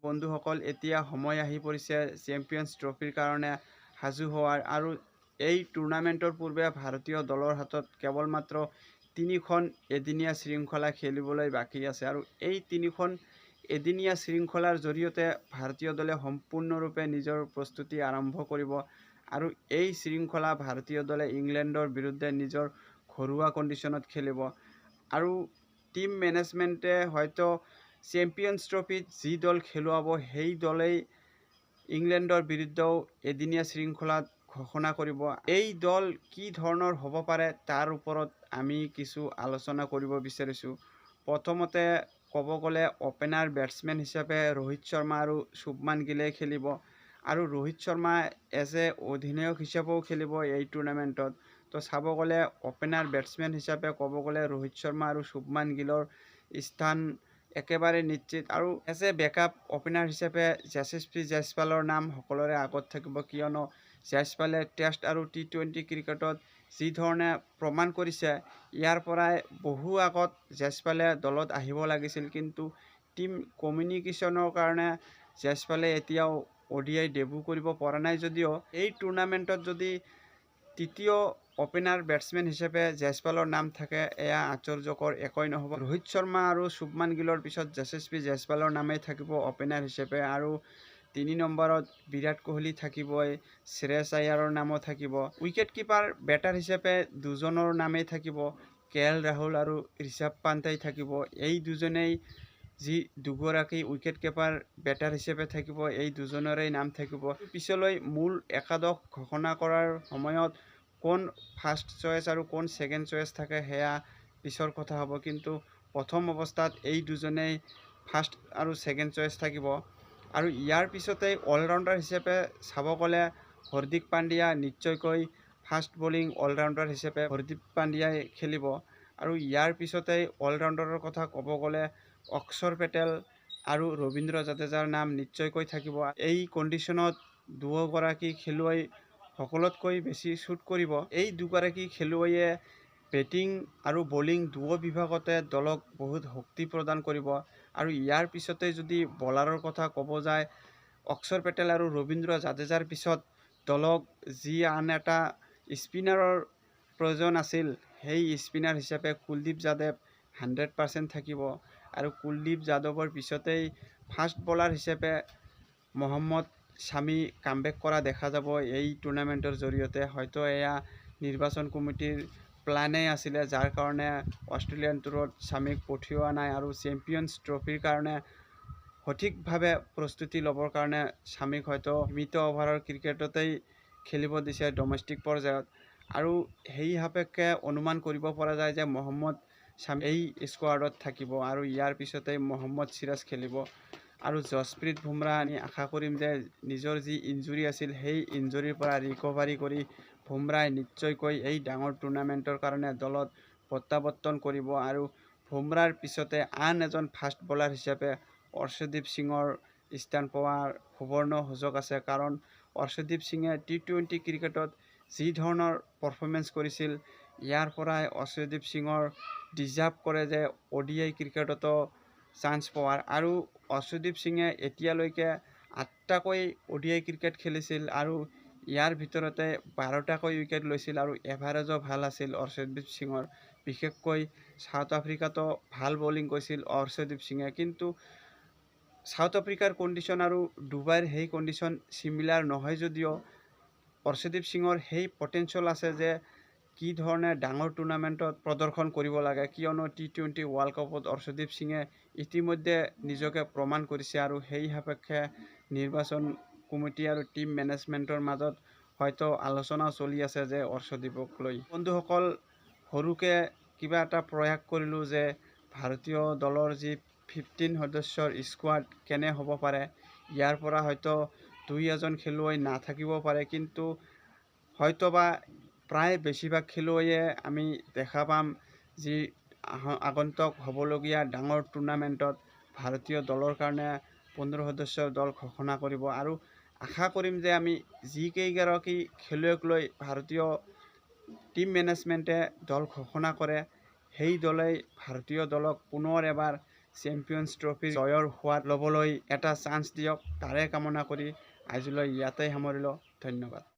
বন্ধুসকল এতিয়া সময় আহি পৰিছে চেম্পিয়ন্স ট্ৰফিৰ কাৰণে সাজু হোৱাৰ আৰু এই টুৰ্ণামেণ্টৰ পূৰ্বে ভাৰতীয় দলৰ হাতত কেৱল মাত্ৰ 3খন এদিনীয়া শৃংখলা খেলিবলৈ বাকী আছে আৰু এই 3খন এদিনীয়া শৃংখলাৰ জৰিয়তে ভাৰতীয় দলে সম্পূৰ্ণৰূপে নিজৰ প্ৰস্তুতি আৰম্ভ কৰিব আৰু এই শৃংখলা ভাৰতীয় দলে ইংলেণ্ডৰ বিৰুদ্ধে নিজৰ ঘৰুৱা কণ্ডিশ্যনত খেলিব আৰু টিম মেনেজমেণ্টে হয়তো চেম্পিয়ন্স ট্ৰফিত যি দল খেলুৱাব সেই দলেই ইংলেণ্ডৰ বিৰুদ্ধেও এদিনীয়া শৃংখলাত ঘোষণা কৰিব। এই দল কি ধৰণৰ হ'ব পাৰে তাৰ ওপৰত আমি কিছু আলোচনা কৰিব বিচাৰিছোঁ। প্ৰথমতে ক'ব গ'লে অপেনাৰ বেটছমেন হিচাপে ৰোহিত শৰ্মা আৰু শুভমান গিলে খেলিব আৰু ৰোহিত শৰ্মা এজ এ অধিনায়ক হিচাপেও খেলিব এই টুৰ্ণামেণ্টত। তো চাব গ'লে অপেনাৰ বেটছমেন হিচাপে ক'ব গ'লে ৰোহিত শৰ্মা আৰু শুভমান গিলৰ স্থান একেবাৰে নিশ্চিত আৰু এজ এ বেকআপ অপেনাৰ হিচাপে যশস্বী জয়সৱালৰ নাম সকলোৰে আগত থাকিব, কিয়নো জয়সৱালে টেষ্ট আৰু T20 ক্ৰিকেটত যি ধৰণে প্ৰমাণ কৰিছে ইয়াৰ পৰাই বহু আগত জয়সৱালে দলত আহিব লাগিছিল, কিন্তু টিম কমিউনিকেশ্যনৰ কাৰণে জয়সৱালে এতিয়াও ODI ডেবিউ কৰিব পৰা নাই যদিও এই টুৰ্ণামেণ্টত যদি তৃতীয় অপেনাৰ বেটছমেন হিচাপে জয়সৱালৰ নাম থাকে এয়া আশ্চৰ্যকৰ একোৱেই নহ'ব। ৰোহিত শৰ্মা আৰু শুভমান গিলৰ পিছত যশস্বী জয়সৱালৰ নামেই থাকিব অপেনাৰ হিচাপে আৰু 3 নম্বৰত বিৰাট কোহলি থাকিবই, শ্ৰেয়স আয়াৰৰ নামো থাকিব। উইকেট কিপাৰ বেটাৰ হিচাপে দুজনৰ নামেই থাকিব, KL ৰাহুল আৰু ঋষভ পাণ্টেই থাকিব। এই দুজনেই যি দুগৰাকী উইকেট কিপাৰ বেটাৰ হিচাপে থাকিব এই দুজনৰে নাম থাকিব। পিছলৈ মূল একাদশ ঘোষণা কৰাৰ সময়ত কোন ফাৰ্ষ্ট চইচ আৰু কোন ছেকেণ্ড চইচ থাকে সেয়া পিছৰ কথা হ'ব, কিন্তু প্ৰথম অৱস্থাত এই দুজনেই ফাৰ্ষ্ট আৰু ছেকেণ্ড চইচ থাকিব। আৰু ইয়াৰ পিছতেই অলৰাউণ্ডাৰ হিচাপে চাব গ'লে হাৰ্দিক পাণ্ডিয়া নিশ্চয়কৈ ফাষ্ট বলিং অলৰাউণ্ডাৰ হিচাপে হাৰ্দিক পাণ্ডিয়াই খেলিব আৰু ইয়াৰ পিছতেই অলৰাউণ্ডাৰৰ কথা ক'ব গ'লে অক্ষৰ পেটেল আৰু ৰবীন্দ্ৰ জাদেজাৰ নাম নিশ্চয়কৈ থাকিব। এই কণ্ডিশ্যনত দুয়োগৰাকী খেলুৱৈ সকলোতকৈ বেছি শ্বুট কৰিব। এই দুগৰাকী খেলুৱৈয়ে বেটিং আৰু বলিং দুয়ো বিভাগতে দলক বহুত শক্তি প্ৰদান কৰিব আৰু ইয়াৰ পিছতে যদি বলাৰৰ কথা ক'ব যায় অক্ষৰ পেটেল আৰু ৰবীন্দ্ৰ জাদেজাৰ পিছত দলক যি আন এটা স্পিনাৰৰ প্ৰয়োজন আছিল সেই স্পিনাৰ হিচাপে কুলদীপ যাদৱ 100% থাকিব আৰু কুলদীপ যাদৱৰ পিছতেই ফাষ্ট বলাৰ হিচাপে মহম্মদ শামি কামবেক কৰা দেখা যাব এই টুৰ্ণামেণ্টৰ জৰিয়তে। হয়তো এয়া নিৰ্বাচন কমিটিৰ প্লানেই আছিলে যাৰ কাৰণে অষ্ট্ৰেলিয়ান টুৰত শামিক পঠিওৱা নাই আৰু চেম্পিয়ন্স ট্ৰফিৰ কাৰণে সঠিকভাৱে প্ৰস্তুতি ল'বৰ কাৰণে শামিক হয়তো সীমিত অভাৰৰ ক্ৰিকেটতেই খেলিব দিছে ডমেষ্টিক পৰ্যায়ত আৰু সেই সাপেক্ষে অনুমান কৰিব পৰা যায় যে মহম্মদ শামি এই স্কোৱাডত থাকিব আৰু ইয়াৰ পিছতেই মহম্মদ চিৰাজ খেলিব আৰু যশপ্ৰীত বুমৰাহ আমি আশা কৰিম যে নিজৰ যি ইনজুৰি আছিল সেই ইনজুৰিৰ পৰা ৰিকভাৰী কৰি বুমৰাহে নিশ্চয়কৈ এই ডাঙৰ টুৰ্ণামেণ্টৰ কাৰণে দলত প্ৰত্যাৱৰ্তন কৰিব আৰু বুমৰাহৰ পিছতে আন এজন ফাষ্ট বলাৰ হিচাপে অৰ্শদ্বীপ সিঙৰ স্থান পোৱাৰ সুবৰ্ণ সুযোগ আছে, কাৰণ অৰ্শদ্বীপ সিঙে T20 ক্ৰিকেটত যি ধৰণৰ পাৰফৰ্মেঞ্চ কৰিছিল ইয়াৰ পৰাই অৰ্শদ্বীপ সিঙৰ ডিজাৰ্ভ কৰে যে ODI ক্ৰিকেটতো চান্স পোৱাৰ আৰু অৰ্শদ্বীপ সিঙে এতিয়ালৈকে 8টাকৈ ODI ক্ৰিকেট খেলিছিল আৰু ইয়াৰ ভিতৰতে 12টাকৈ উইকেট লৈছিল আৰু এভাৰেজো ভাল আছিল অৰ্শদ্বীপ সিঙৰ। বিশেষকৈ সাউথ আফ্ৰিকাতো ভাল বলিং কৰিছিল অৰ্শদ্বীপ সিঙে, কিন্তু সাউথ আফ্ৰিকাৰ কণ্ডিশ্যন আৰু ডুবাইৰ সেই কণ্ডিশ্যন চিমিলাৰ নহয় যদিও অৰ্শদ্বীপ সিঙৰ সেই পটেঞ্চিয়েল আছে যে কি ধৰণে ডাঙৰ টুৰ্ণামেণ্টত প্ৰদৰ্শন কৰিব লাগে, কিয়নো T20 ৱৰ্ল্ড কাপত অৰ্শদ্বীপ সিঙে ইতিমধ্যে নিজকে প্ৰমাণ কৰিছে আৰু সেই সাপেক্ষে নিৰ্বাচন কমিটি আৰু টিম মেনেজমেণ্টৰ মাজত হয়তো আলোচনাও চলি আছে যে অৰ্শদ্বীপক লৈ। বন্ধুসকল সৰুকৈ কিবা এটা প্ৰয়াস কৰিলোঁ যে ভাৰতীয় দলৰ যি 15 সদস্যৰ স্কোৱাড কেনে হ'ব পাৰে, ইয়াৰ পৰা হয়তো 2-এজন খেলুৱৈ নাথাকিব পাৰে, কিন্তু হয়তোবা প্ৰায় বেছিভাগ খেলুৱৈয়ে আমি দেখা পাম যি আগন্তুক হ'বলগীয়া ডাঙৰ টুৰ্ণামেণ্টত ভাৰতীয় দলৰ কাৰণে 15 সদস্যৰ দল ঘোষণা কৰিব আৰু আশা কৰিম যে আমি যিকেইগৰাকী খেলুৱৈক লৈ ভাৰতীয় টিম মেনেজমেণ্টে দল ঘোষণা কৰে সেই দলেই ভাৰতীয় দলক পুনৰ এবাৰ চেম্পিয়নছ ট্ৰফিৰ জয়ৰ সোৱাদ ল'বলৈ এটা চান্স দিয়ক, তাৰে কামনা কৰি আজিলৈ ইয়াতে সামৰিলোঁ। ধন্যবাদ।